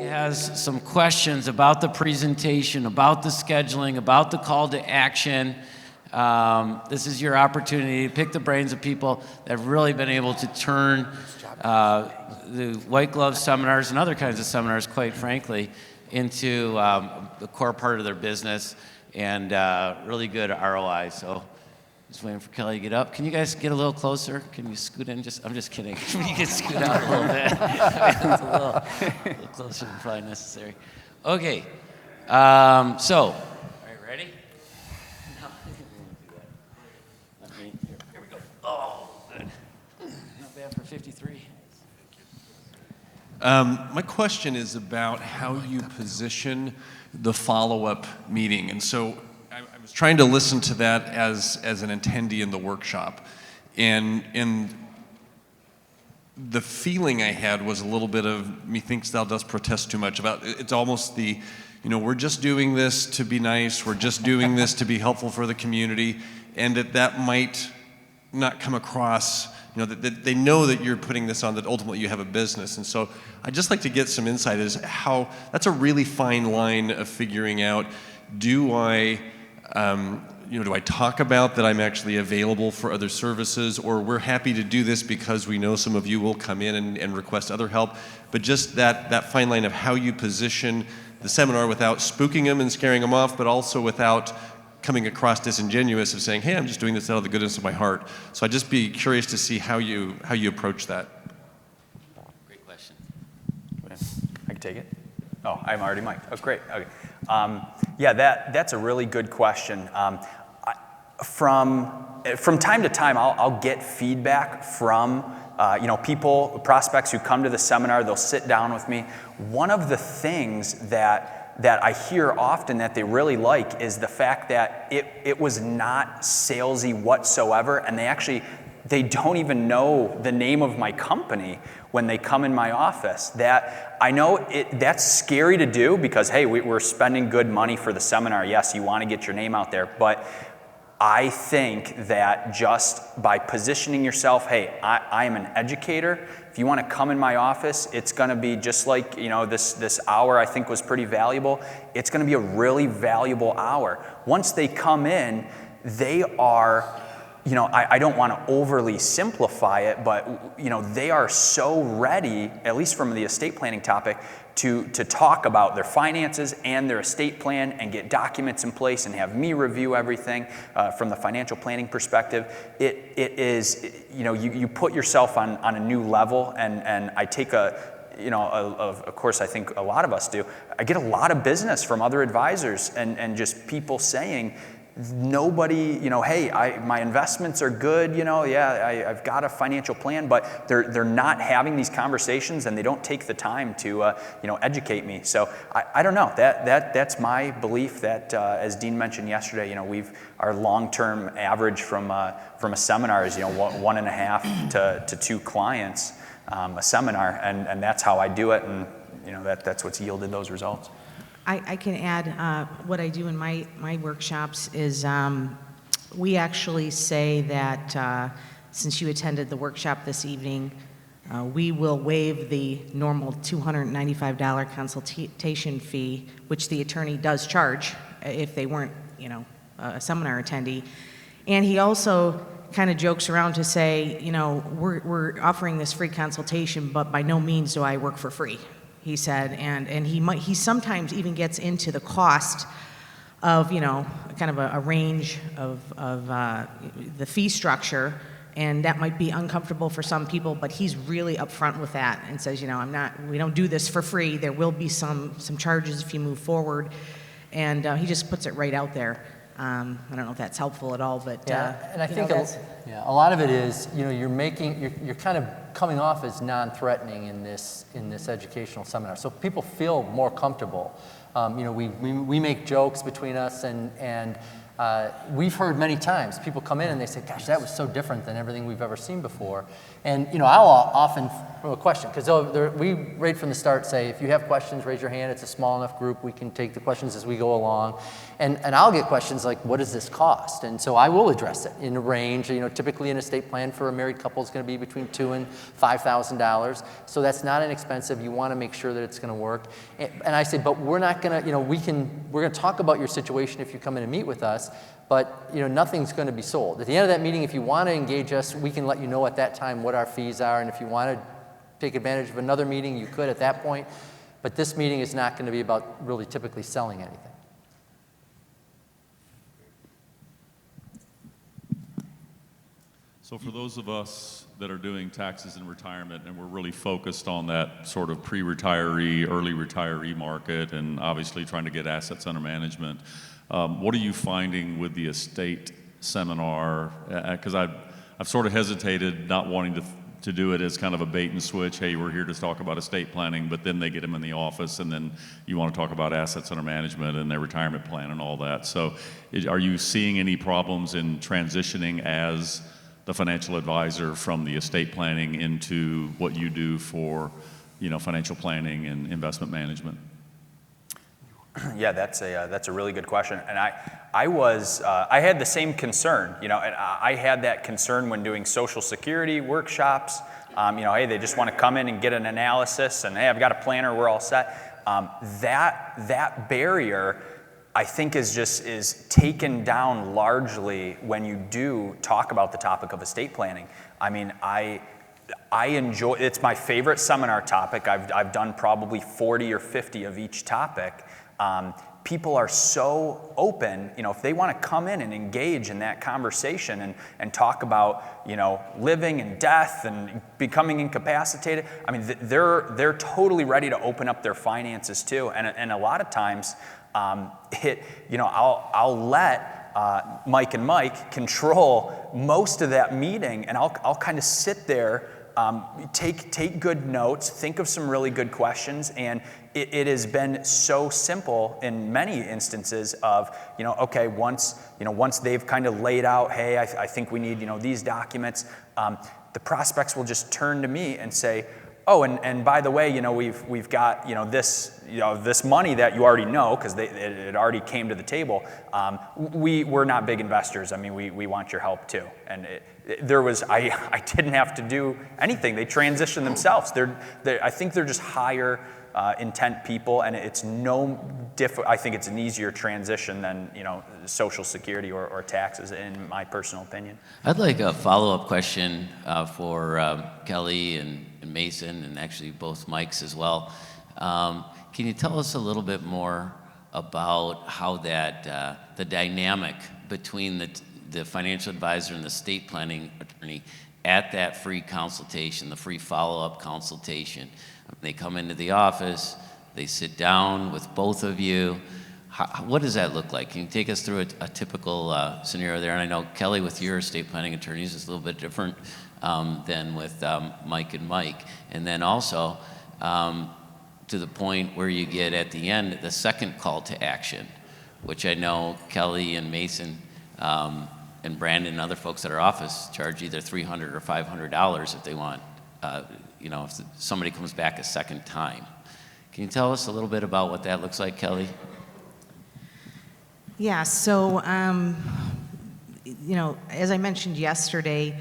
Has some questions about the presentation, about the scheduling, about the call to action, this is your opportunity to pick the brains of people that have really been able to turn the white glove seminars and other kinds of seminars, quite frankly, into the core part of their business and really good ROI. So just waiting for Kelly to get up. Can you guys get a little closer? Can you scoot in? I'm just kidding. You can scoot out a little bit. It's a little closer than probably necessary. Okay. So, are you ready? No, here we go. Oh, good. Not bad for 53. My question is about how you position the follow-up meeting. And so I was trying to listen to that as an attendee in the workshop. And the feeling I had was a little bit of, methinks thou dost protest too much. About it's almost the, we're just doing this to be nice, we're just doing this to be helpful for the community, and that might not come across, that they know that you're putting this on, that ultimately you have a business. And so I'd just like to get some insight as how, that's a really fine line of figuring out, do I talk about that I'm actually available for other services, or we're happy to do this because we know some of you will come in and request other help, but just that fine line of how you position the seminar without spooking them and scaring them off, but also without coming across disingenuous of saying, hey, I'm just doing this out of the goodness of my heart. So I'd just be curious to see how you approach that. Great question. I can take it? Oh, I'm already mic'd. Oh, great. Okay. Yeah, that's a really good question. From time to time, I'll get feedback from people, prospects who come to the seminar. They'll sit down with me. One of the things that I hear often that they really like is the fact that it was not salesy whatsoever, and they don't even know the name of my company when they come in my office. That I know that's scary to do because, hey, we're spending good money for the seminar. Yes, you want to get your name out there, but I think that just by positioning yourself, hey, I am an educator. If you want to come in my office, it's going to be just like, this hour I think was pretty valuable. It's going to be a really valuable hour. Once they come in, they are, I don't want to overly simplify it, but, they are so ready, at least from the estate planning topic, to talk about their finances and their estate plan and get documents in place and have me review everything from the financial planning perspective. It is, you put yourself on a new level, and I take of course, I think a lot of us do. I get a lot of business from other advisors and just people saying, nobody, hey, my investments are good, I've got a financial plan, but they're not having these conversations and they don't take the time to, educate me. So I don't know. That's my belief that, as Dean mentioned yesterday, our long-term average from a seminar is, 1.5 to 2 clients a seminar, and that's how I do it, and that's what's yielded those results. I can add what I do in my workshops is we actually say that since you attended the workshop this evening, we will waive the normal $295 consultation fee, which the attorney does charge if they weren't, a seminar attendee. And he also kind of jokes around to say, we're offering this free consultation, but by no means do I work for free. He said, and he sometimes even gets into the cost of, kind of a range of the fee structure, and that might be uncomfortable for some people, but he's really upfront with that and says, we don't do this for free. There will be some charges if you move forward, and he just puts it right out there. I don't know if that's helpful at all, but and I think a lot of it is, you're kind of coming off as non-threatening in this educational seminar, so people feel more comfortable. We make jokes between us, and We've heard many times people come in and they say, gosh, that was so different than everything we've ever seen before. And I'll often throw a question, because we right from the start say, if you have questions, raise your hand. It's a small enough group, we can take the questions as we go along. And I'll get questions like, what does this cost? And so I will address it in a range. Typically an estate plan for a married couple is going to be between $2,000 and $5,000. So that's not inexpensive. You want to make sure that it's going to work. And I say, but we're not going to, we're going to talk about your situation if you come in and meet with us. But nothing's going to be sold. At the end of that meeting, if you want to engage us, we can let you know at that time what our fees are. And if you want to take advantage of another meeting, you could at that point. But this meeting is not going to be about really typically selling anything. So for those of us that are doing taxes in retirement, and we're really focused on that sort of pre-retiree, early retiree market, and obviously trying to get assets under management, what are you finding with the estate seminar? Because I've sort of hesitated not wanting to do it as kind of a bait and switch. Hey, we're here to talk about estate planning, but then they get them in the office, and then you want to talk about assets under management and their retirement plan and all that. So are you seeing any problems in transitioning as the financial advisor from the estate planning into what you do for financial planning and investment management? Yeah, that's a really good question, and I had the same concern, and I had that concern when doing Social Security workshops. Hey, they just want to come in and get an analysis, and hey, I've got a planner, we're all set. That barrier, I think, is taken down largely when you do talk about the topic of estate planning. I mean, I enjoy. It's my favorite seminar topic. I've done probably 40 or 50 of each topic. People are so open, if they want to come in and engage in that conversation and talk about, living and death and becoming incapacitated. I mean, they're totally ready to open up their finances too. And a lot of times, I'll let Mike and Mike control most of that meeting, and I'll kind of sit there, take good notes, think of some really good questions, and it has been so simple in many instances of, okay, once they've kind of laid out, hey, I think we need, these documents, the prospects will just turn to me and say, oh, and by the way, we've got, this money that you already know, because it already came to the table. We're not big investors. I mean, we want your help too. And I didn't have to do anything. They transitioned themselves. I think they're just higher intent people, and it's I think it's an easier transition than Social Security or taxes, in my personal opinion. I'd like a follow-up question for Kelly and Mason, and actually both Mikes as well. Can you tell us a little bit more about how that the dynamic between the financial advisor and the estate planning attorney at that free consultation, the free follow-up consultation? They come into the office, they sit down with both of you. What does that look like? Can you take us through a typical scenario there? And I know, Kelly, with your estate planning attorneys, is a little bit different than with Mike and Mike. And then also, to the point where you get at the end, the second call to action, which I know Kelly and Mason and Brandon and other folks at our office charge either $300 or $500 if they want, if somebody comes back a second time. Can you tell us a little bit about what that looks like, Kelly? Yeah, so, as I mentioned yesterday,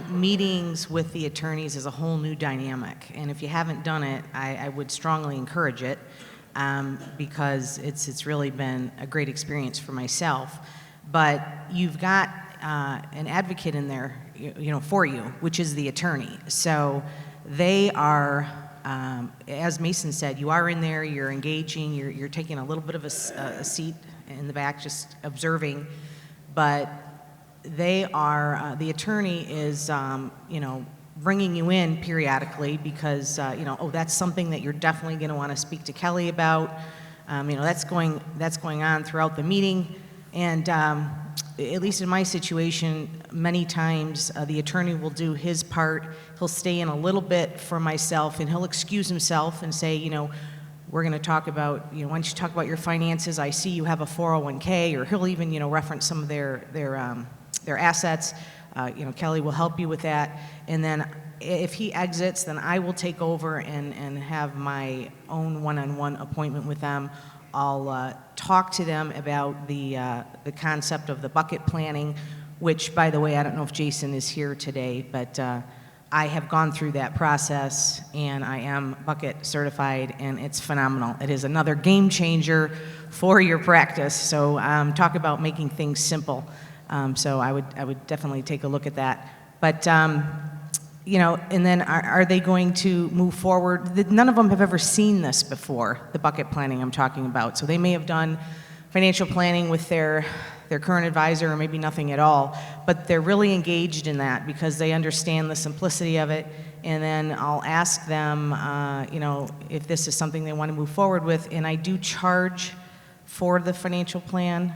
meetings with the attorneys is a whole new dynamic. And if you haven't done it, I would strongly encourage it because it's really been a great experience for myself. But you've got an advocate in there, for you, which is the attorney. So they are, as Mason said, you are in there, you're engaging, you're taking a little bit of a seat in the back, just observing, but they are, the attorney is, bringing you in periodically because, that's something that you're definitely going to want to speak to Kelly about. That's going on throughout the meeting. And at least in my situation, many times the attorney will do his part. He'll stay in a little bit for myself, and he'll excuse himself and say, we're going to talk about, why don't you talk about your finances? I see you have a 401k, or he'll even, reference some of their assets. Kelly will help you with that. And then if he exits, then I will take over and have my own one-on-one appointment with them. I'll talk to them about the concept of the bucket planning, which, by the way, I don't know if Jason is here today, but I have gone through that process, and I am bucket certified, and it's phenomenal. It is another game changer for your practice. So talk about making things simple. So I would definitely take a look at that. But and then are they going to move forward? None of them have ever seen this before, the bucket planning I'm talking about. So they may have done financial planning with their current advisor, or maybe nothing at all, but they're really engaged in that because they understand the simplicity of it. And then I'll ask them, if this is something they want to move forward with. And I do charge for the financial plan,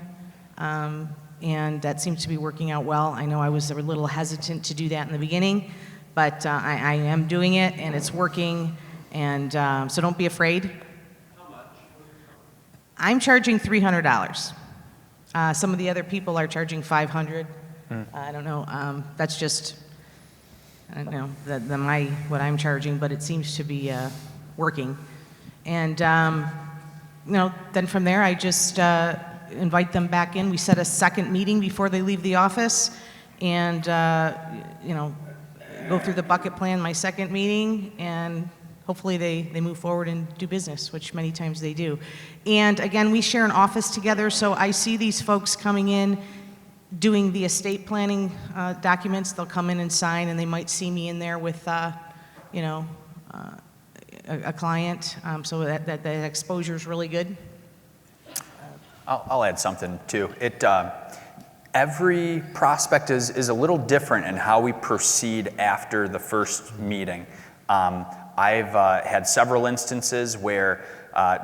and that seems to be working out well. I know I was a little hesitant to do that in the beginning, but I am doing it, and it's working, and so don't be afraid. How much? I'm charging $300. Some of the other people are charging $500. I don't know. That's just, I don't know, what I'm charging, but it seems to be working. And then from there, I just invite them back in. We set a second meeting before they leave the office, and go through the bucket plan, my second meeting, and hopefully they move forward and do business, which many times they do. And again, we share an office together, so I see these folks coming in doing the estate planning documents. They'll come in and sign, and they might see me in there with a client, so that exposure is really good. I'll add something too. Every prospect is a little different in how we proceed after the first meeting. I've had several instances where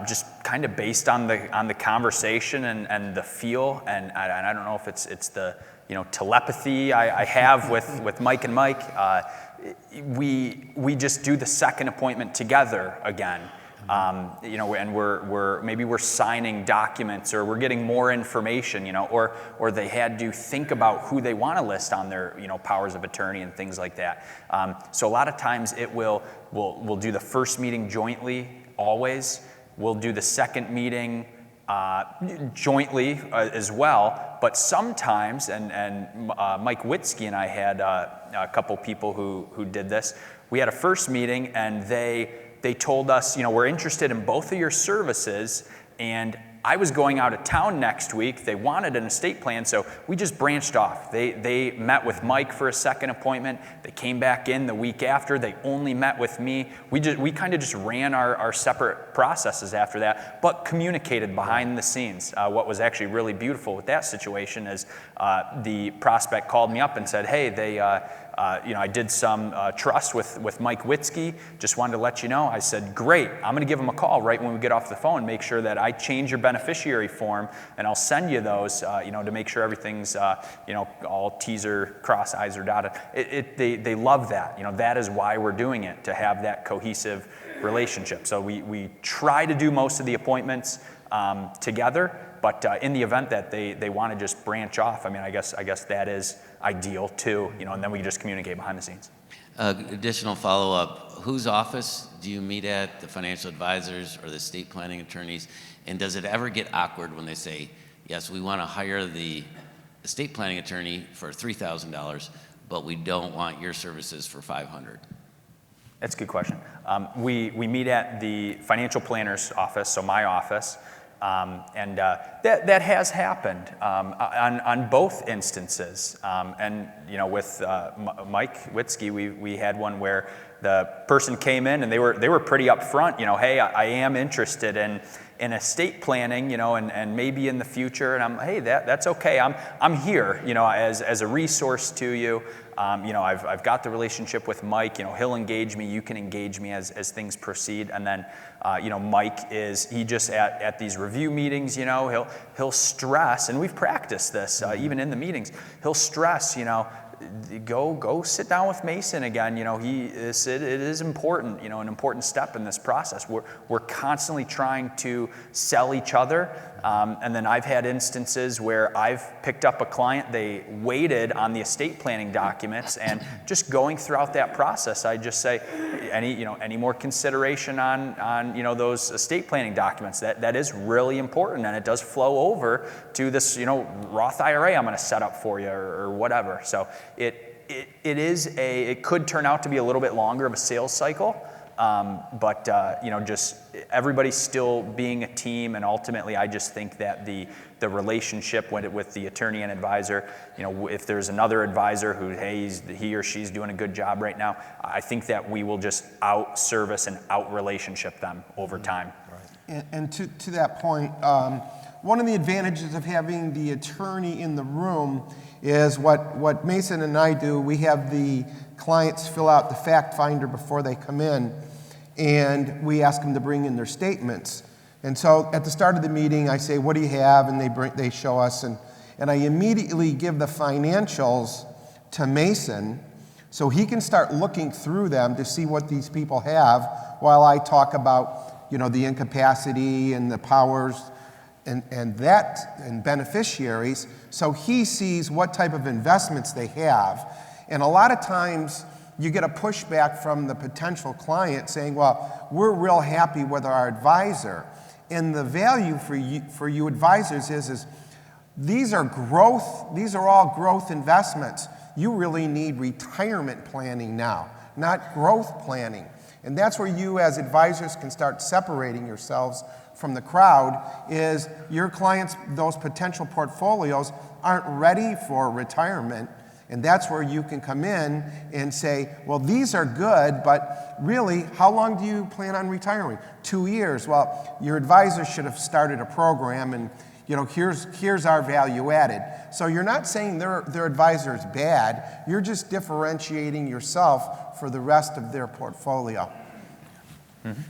just kind of based on the conversation and the feel, and I don't know if it's the telepathy I have with Mike and Mike. We just do the second appointment together again. And we're signing documents, or we're getting more information, or they had to think about who they want to list on their, powers of attorney and things like that. So a lot of times we'll do the first meeting jointly, always. We'll do the second meeting jointly as well, but sometimes, and Mike Witzke and I had a couple people who did this. We had a first meeting, and they told us, we're interested in both of your services, and I was going out of town next week. They wanted an estate plan, so we just branched off. They met with Mike for a second appointment. They came back in the week after. They only met with me. We kind of just ran our separate processes after that, but communicated behind the scenes. What was actually really beautiful with that situation is the prospect called me up and said, hey, I did some trust with Mike Witzke. Just wanted to let you know. I said, great. I'm going to give him a call right when we get off the phone. Make sure that I change your beneficiary form, and I'll send you those. To make sure everything's all T's are crossed, I's are dotted. They love that. That is why we're doing it, to have that cohesive relationship. So we try to do most of the appointments together. But in the event that they want to just branch off, I guess that is ideal too, and then we just communicate behind the scenes. Additional follow-up, whose office do you meet at, the financial advisors or the estate planning attorneys? And does it ever get awkward when they say, yes, we want to hire the estate planning attorney for $3,000, but we don't want your services for $500? That's a good question. We meet at the financial planner's office, so my office. And that has happened on both instances. With Mike Witzke, we had one where the person came in and they were pretty upfront. Hey, I am interested in estate planning, and maybe in the future. And hey, that's okay. I'm here, as a resource to you. I've got the relationship with Mike. He'll engage me. You can engage me as things proceed. And then, Mike he just at these review meetings. He'll stress, and we've practiced this even in the meetings. He'll stress, go sit down with Mason again. It is important, an important step in this process. We're constantly trying to sell each other. And then I've had instances where I've picked up a client, they waited on the estate planning documents, and just going throughout that process, I just say, any more consideration on those estate planning documents? That is really important, and it does flow over to this, Roth IRA I'm going to set up for you or whatever. So it could turn out to be a little bit longer of a sales cycle. But just everybody's still being a team, and ultimately I just think that the relationship with the attorney and advisor, if there's another advisor who, hey, he or she's doing a good job right now, I think that we will just out-service and out-relationship them over time. Right. And to that point, one of the advantages of having the attorney in the room is what Mason and I do. We have the clients fill out the fact finder before they come in, and we ask them to bring in their statements. And so at the start of the meeting, I say, what do you have? And they show us, and I immediately give the financials to Mason so he can start looking through them to see what these people have while I talk about, the incapacity and the powers and beneficiaries, so he sees what type of investments they have. And a lot of times you get a pushback from the potential client saying, well, we're real happy with our advisor. And the value for you advisors is these are all growth investments. You really need retirement planning now, not growth planning. And that's where you as advisors can start separating yourselves from the crowd, is your clients, those potential portfolios aren't ready for retirement. And that's where you can come in and say, well, these are good, but really, how long do you plan on retiring? 2 years. Well, your advisor should have started a program, and here's our value added. So you're not saying their advisor is bad. You're just differentiating yourself for the rest of their portfolio. Mm-hmm.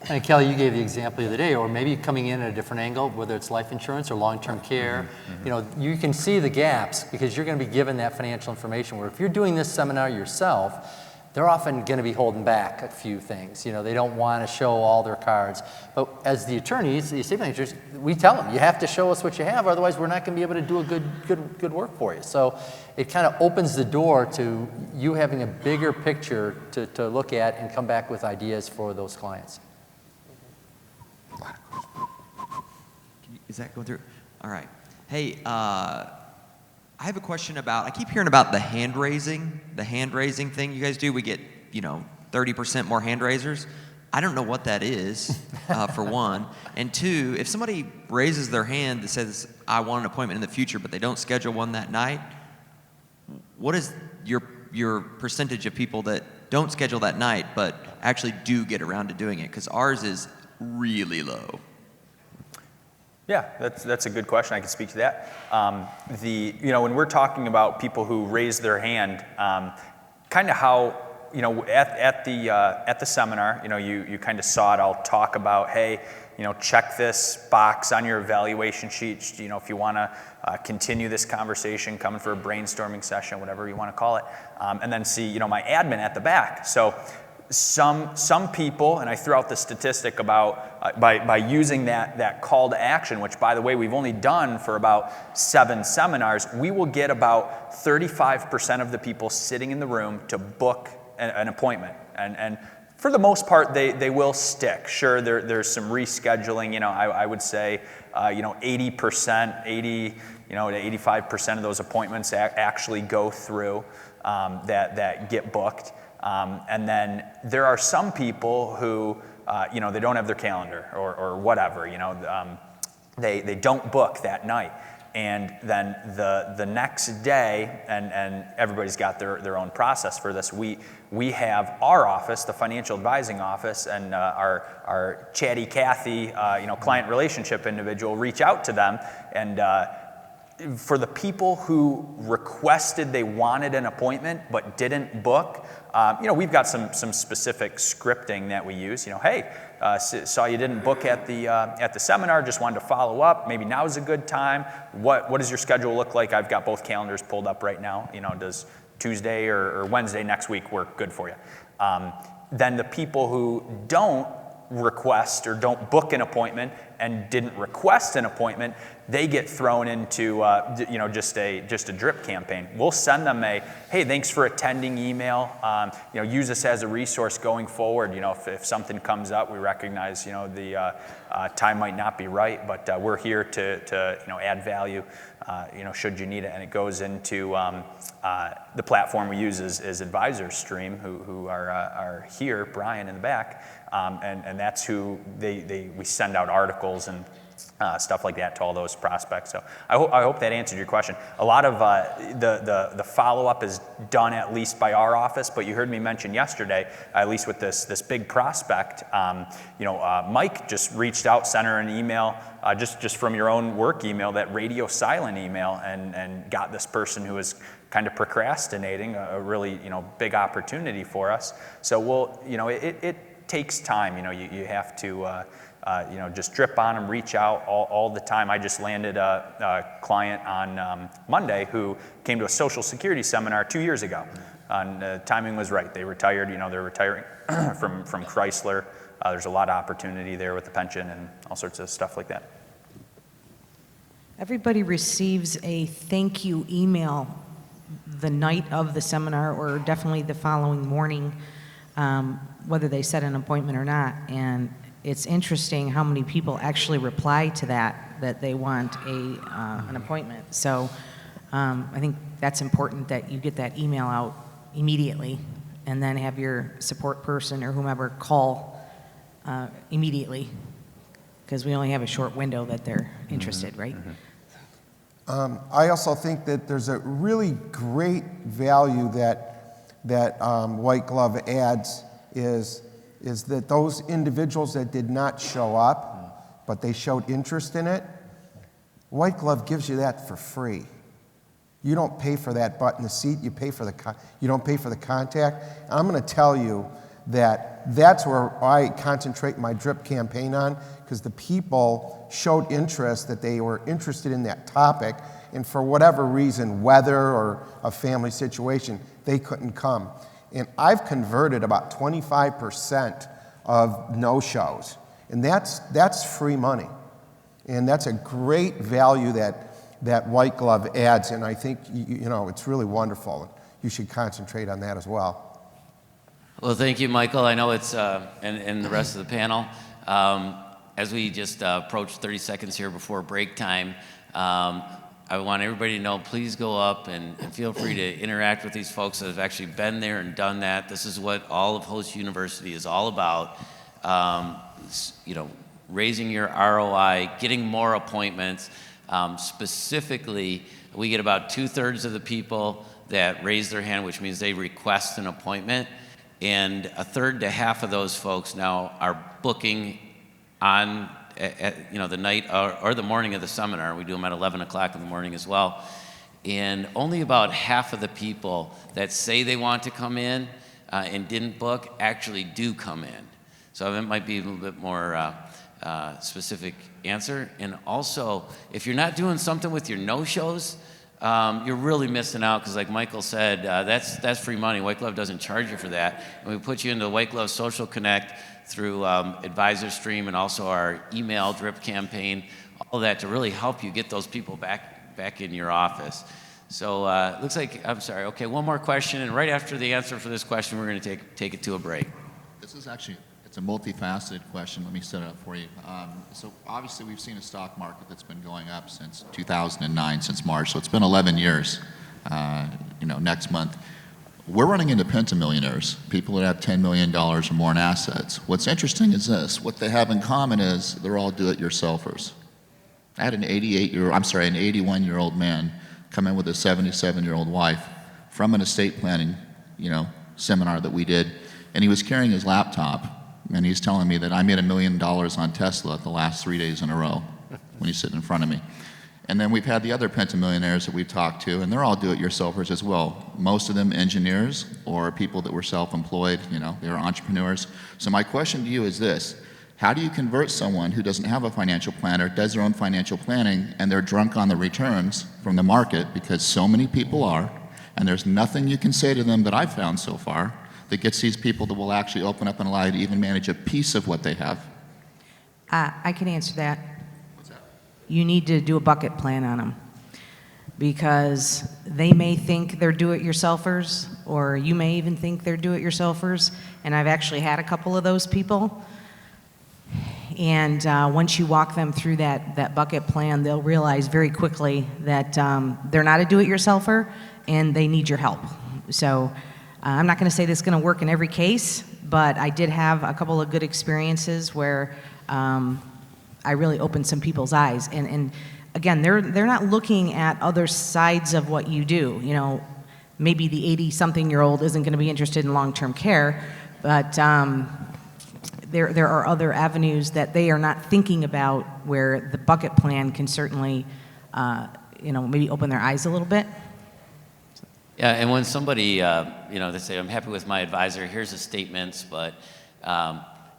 And Kelly, you gave the example the other day, or maybe coming in at a different angle, whether it's life insurance or long-term care. Mm-hmm. You can see the gaps because you're going to be given that financial information, where if you're doing this seminar yourself, they're often going to be holding back a few things. They don't want to show all their cards. But as the attorneys, the estate managers, we tell them, you have to show us what you have, otherwise we're not going to be able to do a good work for you. So it kind of opens the door to you having a bigger picture to look at and come back with ideas for those clients. Is that going through? All right. Hey, I have a question I keep hearing about the hand raising thing you guys do. We get, 30% more hand raisers. I don't know what that is, for one. And two, if somebody raises their hand that says, I want an appointment in the future, but they don't schedule one that night, what is your percentage of people that don't schedule that night, but actually do get around to doing it? Because ours is really low. Yeah, that's a good question. I can speak to that. When we're talking about people who raise their hand, kind of how, at the seminar, you kind of saw it. I'll talk about, hey, check this box on your evaluation sheet. If you want to continue this conversation, come in for a brainstorming session, whatever you want to call it, and then see, my admin at the back. So some people, and I threw out the statistic about by using that call to action, which, by the way, we've only done for about 7 seminars, we will get about 35% of the people sitting in the room to book an appointment. And for the most part, they will stick. Sure, there's some rescheduling. I would say 80%, 80 to 85% of those appointments actually go through that get booked. And then there are some people who, they don't have their calendar or whatever, they don't book that night. And then the next day, and everybody's got their own process for this, we have our office, the financial advising office, and our chatty Kathy, client relationship individual reach out to them. And for the people who requested they wanted an appointment but didn't book, we've got some specific scripting that we use. Hey, saw you didn't book at the seminar, just wanted to follow up. Maybe now's a good time. What does your schedule look like? I've got both calendars pulled up right now. Does Tuesday or Wednesday next week work good for you? Then the people who don't request or don't book an appointment and didn't request an appointment, they get thrown into just a drip campaign. We'll send them a, hey, thanks for attending email. Use this as a resource going forward. If something comes up, we recognize the time might not be right, but we're here to add value. Should you need it, and it goes into the platform we use is Advisors Stream, who are here, Brian in the back, and that's who we send out articles and stuff like that to all those prospects. So I hope that answered your question. A lot of the follow-up is done at least by our office, but you heard me mention yesterday, at least with this big prospect, Mike just reached out, sent her an email, just from your own work email, that radio silent email, and got this person who was kind of procrastinating a really big opportunity for us. So it takes time. You have to just drip on them, reach out all the time. I just landed a client on Monday who came to a Social Security seminar 2 years ago. And the timing was right. They retired. They're retiring from Chrysler. There's a lot of opportunity there with the pension and all sorts of stuff like that. Everybody receives a thank you email the night of the seminar, or definitely the following morning, whether they set an appointment or not. And it's interesting how many people actually reply to that they want an appointment. So I think that's important that you get that email out immediately, and then have your support person or whomever call immediately, because we only have a short window that they're interested, right? I also think that there's a really great value that White Glove adds is that those individuals that did not show up, but they showed interest in it, White Glove gives you that for free. You don't pay for that butt in the seat. You don't pay for the contact. And I'm going to tell you that's where I concentrate my drip campaign on, because the people showed interest, that they were interested in that topic, and for whatever reason, weather or a family situation, they couldn't come. And I've converted about 25% of no-shows, and that's free money, and that's a great value that White Glove adds, and I think it's really wonderful. You should concentrate on that as well. Well, thank you, Michael. I know it's, and the rest of the panel. As we just approach 30 seconds here before break time, I want everybody to know, please go up and feel free to interact with these folks that have actually been there and done that. This is what all of Host University is all about. Raising your ROI, getting more appointments. Specifically, we get about 2/3 of the people that raise their hand, which means they request an appointment, and 1/3 to half of those folks now are booking on the night or the morning of the seminar. We do them at 11 o'clock in the morning as well. And only about half of the people that say they want to come in and didn't book actually do come in. So it might be a little bit more specific answer. And also, if you're not doing something with your no-shows, you're really missing out, because like Michael said, that's free money. White Glove doesn't charge you for that. And we put you into the White Glove Social Connect through Advisor Stream and also our email drip campaign, all that to really help you get those people back in your office. So looks like, I'm sorry, okay, one more question, and right after the answer for this question, we're going to take it to a break. This is actually, it's a multifaceted question. Let me set it up for you. So obviously we've seen a stock market that's been going up since 2009, since March, so it's been 11 years, next month. We're running into pentamillionaires, people that have $10 million or more in assets. What's interesting is this, what they have in common is they're all do-it-yourselfers. I had an 81-year-old man come in with a 77-year-old wife from an estate planning, seminar that we did, and he was carrying his laptop, and he's telling me that I made $1 million on Tesla the last 3 days in a row when he's sitting in front of me. And then we've had the other pentamillionaires that we've talked to, and they're all do-it-yourselfers as well. Most of them engineers or people that were self-employed, they're entrepreneurs. So my question to you is this: how do you convert someone who doesn't have a financial planner, does their own financial planning, and they're drunk on the returns from the market, because so many people are, And there's nothing you can say to them that I've found so far that gets these people that will actually open up and allow you to even manage a piece of what they have. I can answer that. You need to do a bucket plan on them, because they may think they're do-it-yourselfers, or you may even think they're do-it-yourselfers, and I've actually had a couple of those people. And once you walk them through that bucket plan, they'll realize very quickly that they're not a do-it-yourselfer and they need your help. So I'm not going to say this is going to work in every case, but I did have a couple of good experiences where I really opened some people's eyes. And again, they're not looking at other sides of what you do. You know, maybe the 80-something-year-old isn't going to be interested in long-term care, but there are other avenues that they are not thinking about where the bucket plan can certainly, maybe open their eyes a little bit. Yeah, and when somebody, they say, I'm happy with my advisor, here's the statements, but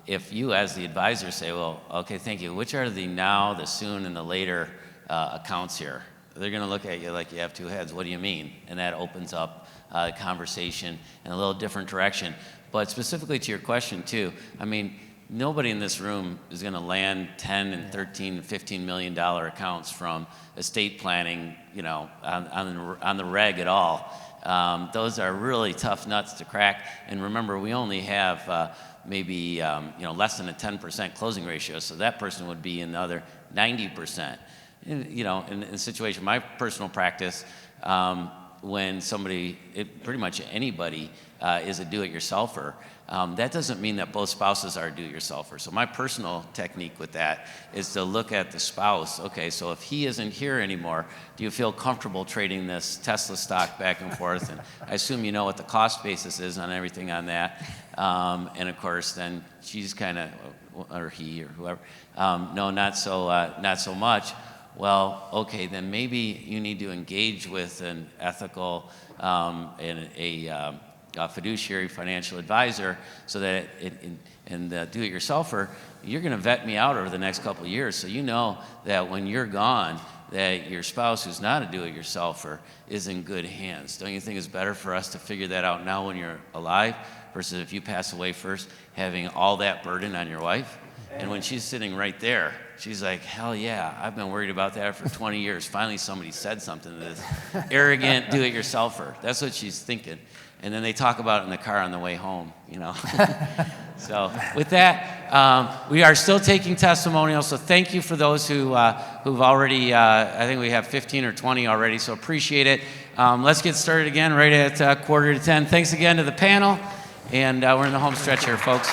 if you as the advisor say, well, okay, thank you, which are the now, the soon, and the later accounts here? They're going to look at you like you have two heads. What do you mean? And that opens up the conversation in a little different direction. But specifically to your question, too, I mean, nobody in this room is going to land 10 and 13 and $15 million accounts from estate planning, on the reg at all. Those are really tough nuts to crack. And remember, we only have maybe less than a 10% closing ratio, so that person would be in the other 90%. In a situation, my personal practice, when somebody, pretty much anybody, is a do-it-yourselfer, that doesn't mean that both spouses are do-it-yourselfer. So my personal technique with that is to look at the spouse. Okay, so if he isn't here anymore, do you feel comfortable trading this Tesla stock back and forth? And I assume you know what the cost basis is on everything on that. And of course, then she's kind of, or he or whoever, no, not so much. Well, okay, then maybe you need to engage with an ethical and a fiduciary financial advisor, so that and the do-it-yourselfer, you're going to vet me out over the next couple of years, so you know that when you're gone, that your spouse who's not a do-it-yourselfer is in good hands. Don't you think it's better for us to figure that out now when you're alive versus if you pass away first, having all that burden on your wife? And when she's sitting right there, she's like, hell yeah, I've been worried about that for 20 years. Finally, somebody said something to this arrogant do-it-yourselfer. That's what she's thinking. And then they talk about it in the car on the way home, So with that, we are still taking testimonials. So thank you for those who've already, I think we have 15 or 20 already, so appreciate it. Let's get started again right at 9:45. Thanks again to the panel. And we're in the home stretch here, folks.